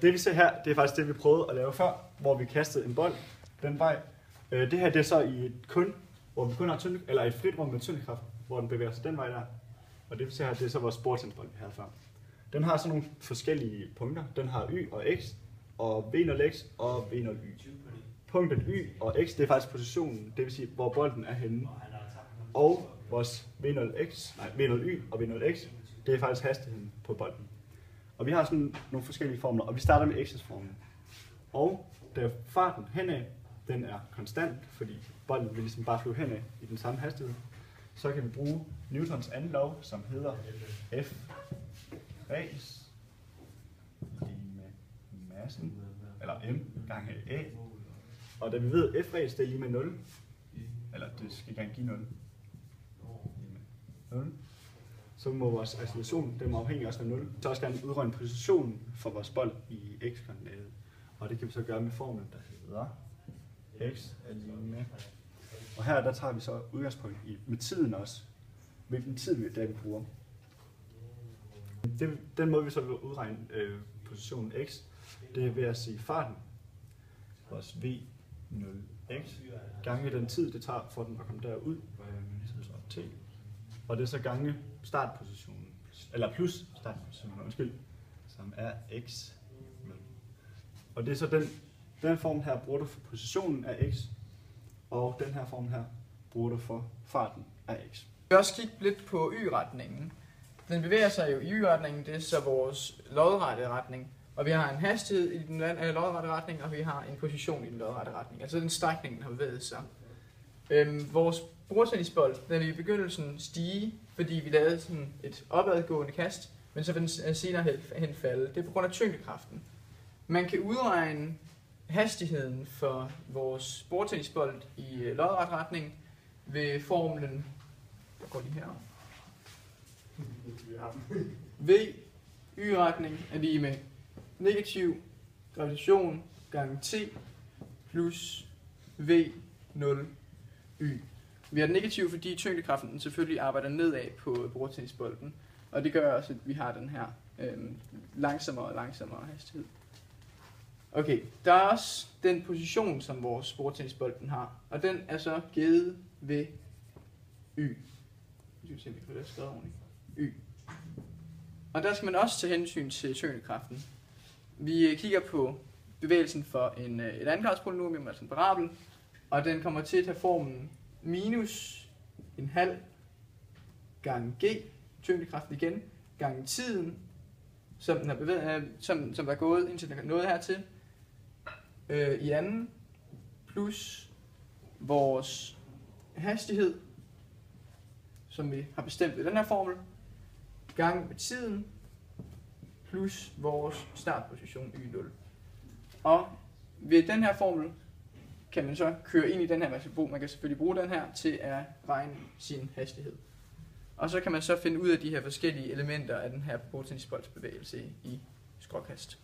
Det vi ser her, det er faktisk det vi prøvede at lave før, hvor vi kastede en bold den vej. Det her det er så i hvor vi kun har et frit rum med tyngdekraft, hvor den bevæger sig den vej der. Og det vi ser her, det er så vores bordtennisbold vi havde før. Den har sådan nogle forskellige punkter. Den har Y og X, og V0X og V0Y. Punktet Y og X, det er faktisk positionen, det vil sige, hvor bolden er henne. Og vores V0Y og V0X, det er faktisk hastigheden på bolden. Og vi har sådan nogle forskellige formler, og vi starter med X's formel. Og da farten henad, den er konstant, fordi bolden vil ligesom bare flyve henad i den samme hastighed, så kan vi bruge Newtons anden lov, som hedder F res lige med massen, eller M gange A. Og da vi ved, at F res det er lige med 0, eller det skal gerne give 0, lige med 0, så må vores acceleration, den må afhængig også af 0, så også gerne udregne positionen for vores bold i x-koordinatet. Og det kan vi så gøre med formlen, der hedder x er lige med. Og her der tager vi så udgangspunkt med tiden også. Hvilken tid vi bruger. Den måde vi så vil udregne positionen x, det er ved at sige farten, vores v0x, gange den tid det tager for den at komme derud, så t. Og det er så gange startpositionen, eller plus startpositionen, som er x. Og det er så den form her bruger du for positionen af x, og den her form her bruger du for farten af x. Vi vil også kigge lidt på y-retningen. Den bevæger sig jo i y-retningen, det er så vores lodrette retning. Og vi har en hastighed i den lodrette retning, og vi har en position i den lodrette retning. Altså den strækning, den har bevæget sig. Vores bordtennisbold, den vil i begyndelsen stige, fordi vi lavede sådan et opadgående kast, men så vil den senere hen falde. Det er på grund af tyngdekraften. Man kan udregne hastigheden for vores bordtennisbold i lodret retning ved formlen, der går lige her. V y-retning er lige med negativ gravitation gange t plus v0 y. Vi har den negativ, fordi tyngdekraften selvfølgelig arbejder nedad på bordtennisbolden, og det gør også, at vi har den her langsommere og langsommere hastighed. Okay, der er også den position, som vores bordtennisbolden har, og den er så givet ved y. Vi skal se, om vi får det skrevet ordentligt. Y. Og der skal man også tage hensyn til tyngdekraften. Vi kigger på bevægelsen for et andengradspolynomium, altså en parabel, og den kommer til at have formen minus en halv gange g, tyngdekraften igen, gange tiden, som den har bevæget, som der er gået, indtil den er nået hertil, i anden, plus vores hastighed, som vi har bestemt ved den her formel, gange med tiden, plus vores startposition y0. Og ved den her formel kan man så køre ind i den her, man kan selvfølgelig bruge den her til at regne sin hastighed. Og så kan man så finde ud af de her forskellige elementer af den her bordtennisboldsbevægelse i skråkast.